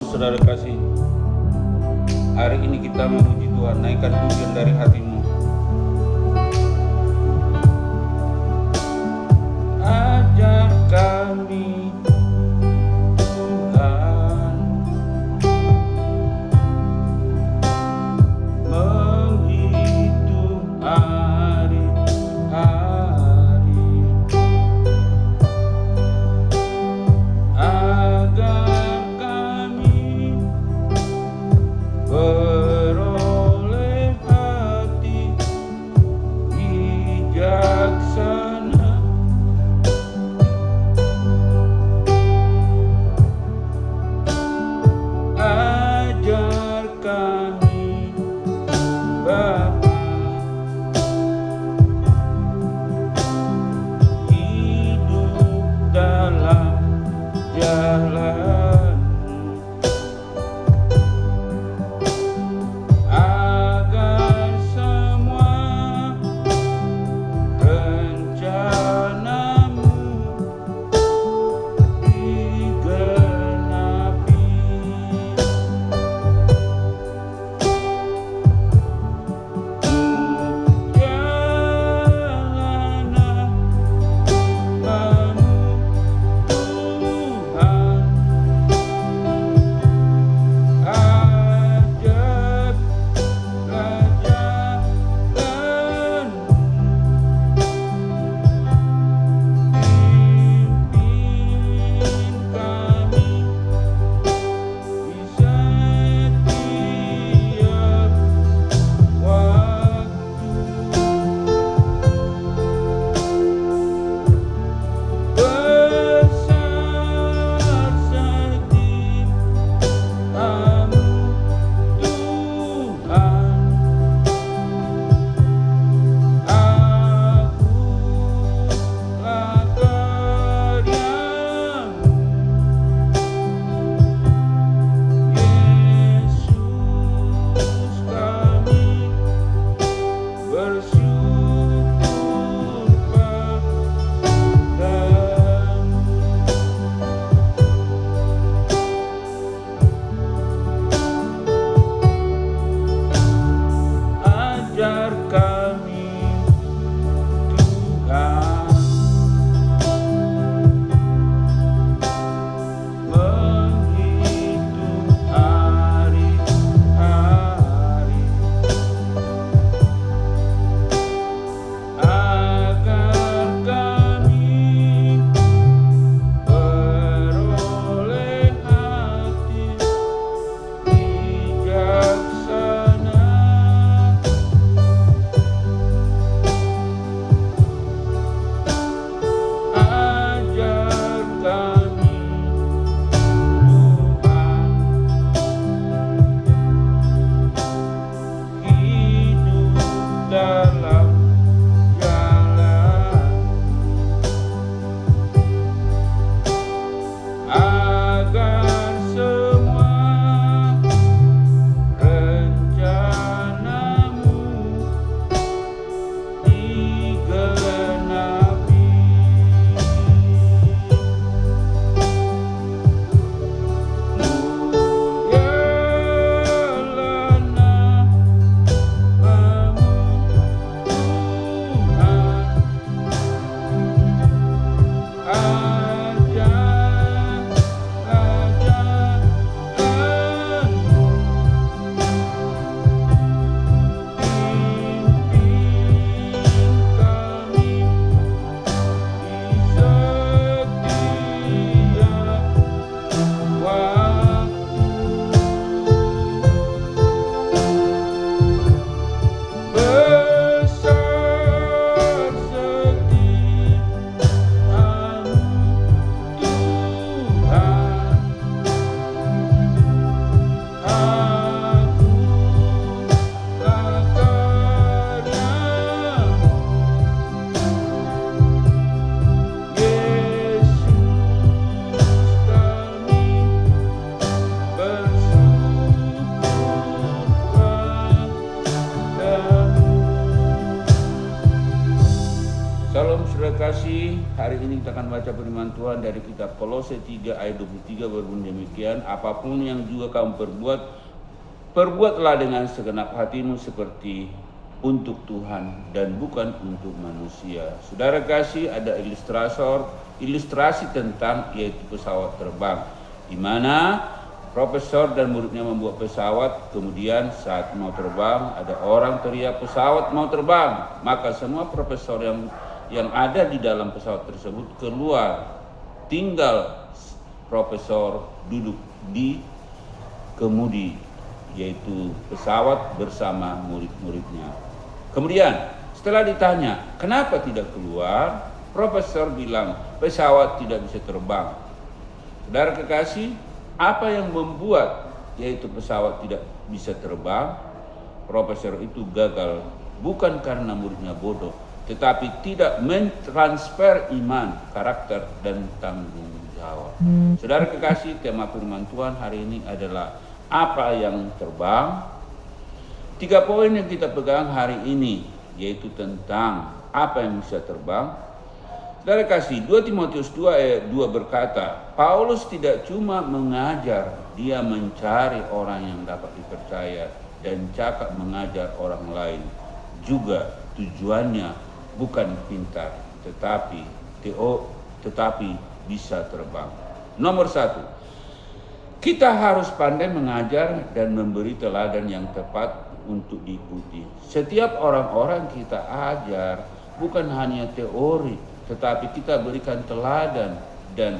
saudara kasih, hari ini kita memuji Tuhan, naikkan pujian dari hatimu. Ajar kami Tuhan menghitung hari-hari, agar kami beroleh hati bijaksana kasih, hari ini kita akan baca firman Tuhan dari kitab Kolose 3 ayat 23 berbunyi demikian, apapun yang juga kamu perbuat, perbuatlah dengan segenap hatimu seperti untuk Tuhan dan bukan untuk manusia. Saudara kasih, ada ilustrasi tentang yaitu pesawat terbang, di mana profesor dan muridnya membuat pesawat, kemudian saat mau terbang ada orang teriak pesawat mau terbang, maka semua profesor yang ada di dalam pesawat tersebut keluar, tinggal profesor duduk di kemudi, yaitu pesawat bersama murid-muridnya. Kemudian setelah ditanya kenapa tidak keluar, profesor bilang pesawat tidak bisa terbang. Saudara kekasih, apa yang membuat yaitu pesawat tidak bisa terbang? Profesor itu gagal bukan karena muridnya bodoh, tetapi tidak mentransfer iman, karakter, dan tanggung jawab. Saudara kekasih, tema firman Tuhan hari ini adalah apa yang terbang. 3 poin yang kita pegang hari ini, yaitu tentang apa yang bisa terbang. Saudara kasih, 2 Timotius 2 ayat 2 berkata, Paulus tidak cuma mengajar, dia mencari orang yang dapat dipercaya dan cakap mengajar orang lain. Juga tujuannya bukan pintar, tetapi bisa terbang. Nomor 1, kita harus pandai mengajar dan memberi teladan yang tepat untuk diikuti. Setiap orang-orang kita ajar bukan hanya teori, tetapi kita berikan teladan dan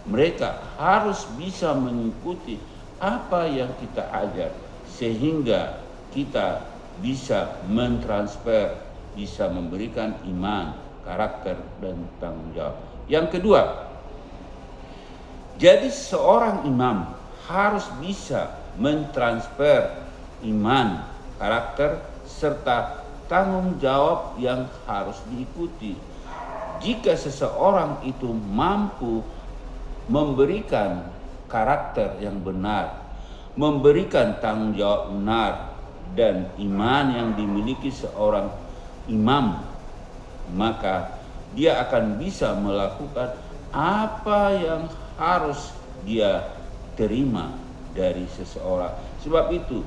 mereka harus bisa mengikuti apa yang kita ajar sehingga kita bisa mentransfer, bisa memberikan iman, karakter, dan tanggung jawab. Yang kedua, jadi seorang imam harus bisa mentransfer iman, karakter, serta tanggung jawab yang harus diikuti. Jika seseorang itu mampu memberikan karakter yang benar, memberikan tanggung jawab benar, dan iman yang dimiliki seorang imam, maka dia akan bisa melakukan apa yang harus dia terima dari seseorang. Sebab itu,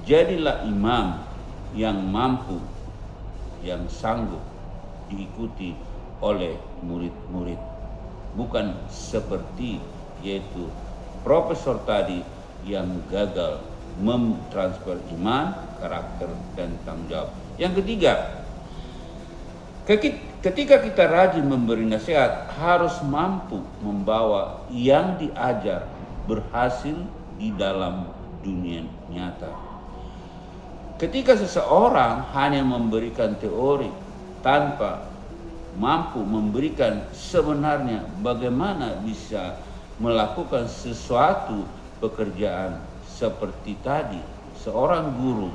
jadilah imam yang mampu, yang sanggup diikuti oleh murid-murid. Bukan seperti yaitu profesor tadi yang gagal mentransfer iman, karakter, dan tanggung jawab. Yang ketiga, ketika kita rajin memberi nasihat, harus mampu membawa yang diajar berhasil di dalam dunia nyata. Ketika seseorang hanya memberikan teori tanpa mampu memberikan sebenarnya bagaimana bisa melakukan sesuatu pekerjaan seperti tadi, seorang guru,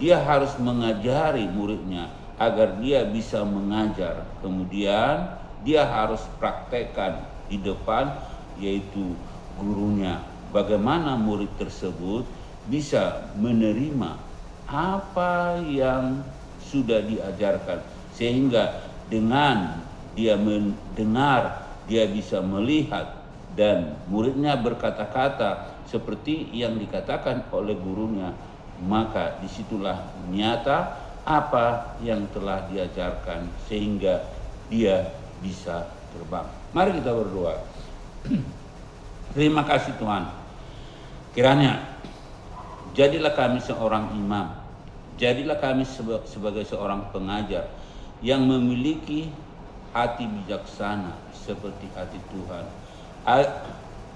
dia harus mengajari muridnya agar dia bisa mengajar. Kemudian dia harus praktekkan di depan yaitu gurunya. Bagaimana murid tersebut bisa menerima apa yang sudah diajarkan, sehingga dengan dia mendengar, dia bisa melihat, dan muridnya berkata-kata seperti yang dikatakan oleh gurunya, maka disitulah nyata apa yang telah diajarkan sehingga dia bisa terbang. Mari kita berdoa. Terima kasih Tuhan. Kiranya jadilah kami seorang imam, jadilah kami sebagai seorang pengajar yang memiliki hati bijaksana seperti hati Tuhan.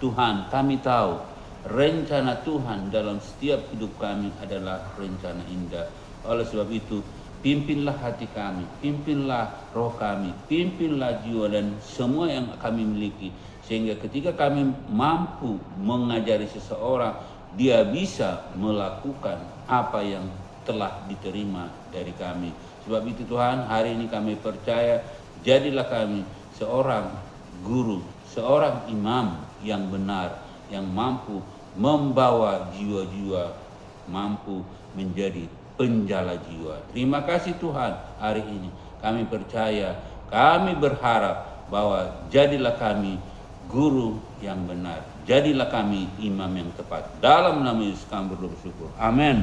Tuhan, kami tahu rencana Tuhan dalam setiap hidup kami adalah rencana indah. Oleh sebab itu, pimpinlah hati kami, pimpinlah roh kami, pimpinlah jiwa dan semua yang kami miliki, sehingga ketika kami mampu mengajari seseorang, dia bisa melakukan apa yang telah diterima dari kami. Sebab itu Tuhan, hari ini kami percaya, jadilah kami seorang guru, seorang imam yang benar, yang mampu membawa jiwa-jiwa, mampu menjadi penjala jiwa. Terima kasih Tuhan, hari ini kami percaya Kami berharap bahwa jadilah kami guru yang benar. Jadilah kami imam yang tepat. Dalam nama Yesus kami berdoa bersyukur. Amin.